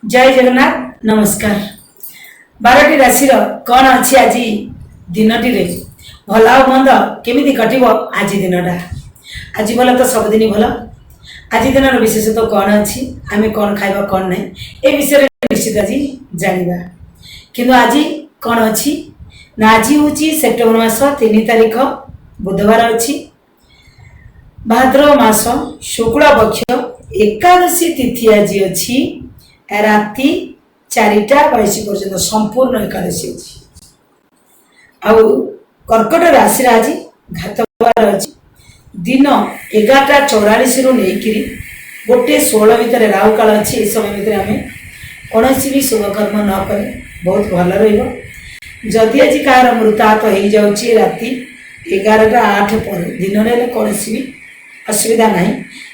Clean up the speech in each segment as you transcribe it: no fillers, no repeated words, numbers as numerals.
जय जगन्नाथ नमस्कार। 12टी राशि कौन अच्छी आज दिनटी भल आ मंद केमी कटो आज दिनटा। आज भल तो सबुदिन भल। आज दिन विशेषतः कौन अच्छी आम कौन खाइबा कौन ना ए विषय निश्चित आज जाना कि आज कौन अच्छी ना आज हूँ सेप्टेम्बर मास 3 तारिख बुधवार अच्छी भाद्रव मास शुक्ल पक्ष एकादशी तिथि आज अच्छी राति 4:22 पर्यंत संपूर्ण एकादशी अच्छी। आउ कर्कट राशि आज घातवार अच्छी दिन 11:44 रु लेकिन 1:16 भितर राहु काल अच्छी। ए समय भितर आम कौन भी शुभकर्म न करे बहुत भल रही। आज कहार मृताहत हो जाऊँगी राति 11:08 पर दिन में कौन भी असुविधा ना।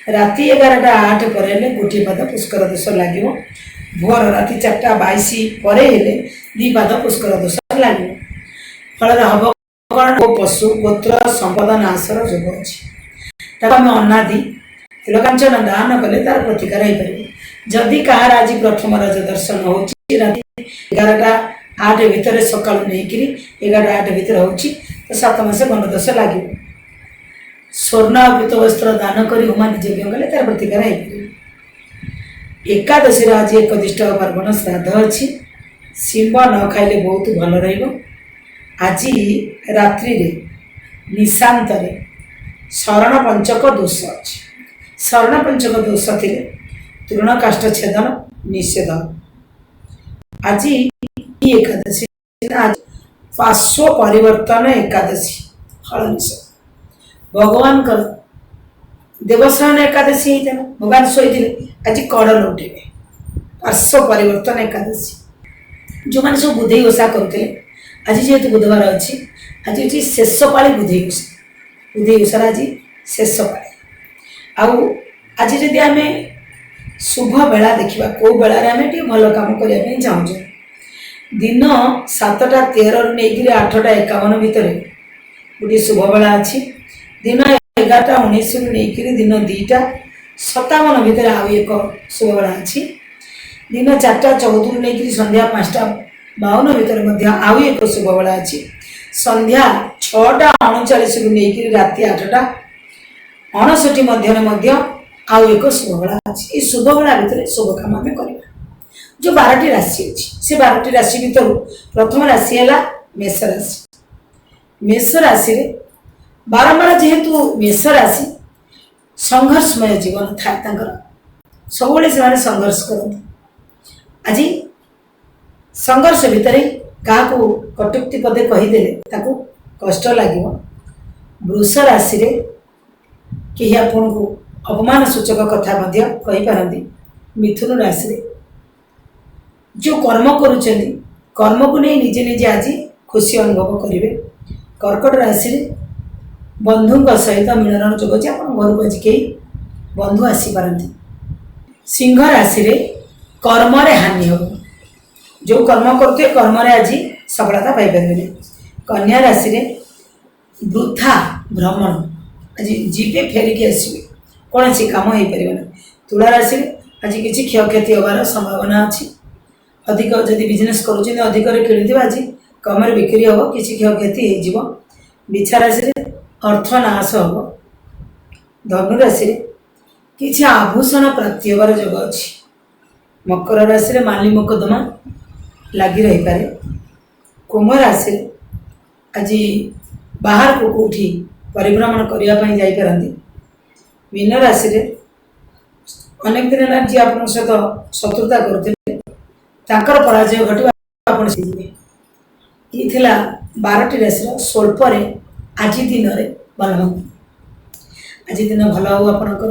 राति 11:08 पर गोटे पाद पुष्कर दोष लगे। भोर राति 4:22 पर 2 पाद पुष्कर दोष लगे। फल हम कौन पशु गोत्र संपद नाशर जोग अच्छी आम अनादि तिलकांचन दान कले तार प्रतिकार हो पार। जदि कहार आज प्रथम रज दर्शन हो राति 11:08 भितर सका नहीं 11:08 भितर हो 7 मास गणदोष लगे। स्वर्ण पीत वस्त्र दान कर होमादि यज्ञ कले तार प्रतिकार हो पार। एकादशी आज एक दिष्ट पार्वण श्राद्ध अच्छी शिव न खाइले बहुत भल रही। आज रात्रि निशांत शरण पंचक दोष अच्छी। शरण पंचक दोष थे तृण काष्ठ छेदन निषेध। आज एकादशी आज पार्श्व परिवर्तन एकादशी फल निषेध। भगवान देवस्नान एकादशी होता भगवान शोते आज कड़ लौटे पार्श्व परिवर्तन एकादशी। जो मैंने सब बुधई ओषा करते आज जेहेतु बुधवार अच्छी आज हूँ शेष पाली बुधई ओषा। बुधई ओषार आज शेष पाली आज जदि आम शुभ बेला देखा कौ बेलार आम टे भल कम करने चाहूँ दिन 7:13 रु नहीं 8:51 भितर गोटे शुभ बेला अच्छी। दिन 11:19 रु नहीं दिन 2:57 भितर आउ एक शुभ बेला अच्छी। दिन 4:14 रु नहीं संध्या 5:52 भितर आउ एक शुभ बेला अच्छी। संध्या 6:39 रु नहीं राति 8:59 मध्य आउ एक शुभ बेला अच्छी। ये शुभ बेला भितर शुभ काम आम कर जो 12टी राशि अच्छी से 12टी राशि भितर प्रथम राशि है मेष राशि। मेष राशि बारंबार जेहेतु मेष राशि संघर्षमय जीवन थाए सब से संघर्ष करते। आज संघर्ष भितर क्या कटुक्ति पदे कहीदे कष्ट लगे। वृष राशि कहीं आपन को अपमान सूचक कथा कहीपारती। मिथुन राशि जो कर्म करुँच कर्म को नहीं निजे निजे आज खुशी अनुभव करेंगे। कर्कट राशि बंधु सहित मिलन जोग अच्छे आप घर को आज कई बंधु आसीपारती। सिंह राशि कर्म हानि हो जो कर्म करते कर्म आज सफलता पाइपर। कन्या राशि वृथा भ्रमण आज जीवे फेरिकी आसवे कौन सी कम हो पार। तुला राशि आज किसी क्षयक्षति होबार संभावना अच्छी। अधिक जदि बिजनेस करुँच अधिक किणी आज कम बिक्री हम किसी क्षयक्षति हो। बिछा राशि अर्थ नाश हम। धनु राशि किसी आभूषण प्राप्ति होबार जोग अच्छी। मकर राशि माली मोकदमा लगी रही पारे। कुंभ राशि आज बाहर को कौटी परिभ्रमण करने जापारती। मीन राशि अनेक दिन जी आप सहित शत्रुता करते पराजय घटे। ये 12टी राशि स्वल्प आज दिन भल। आज दिन भल हो आपणकर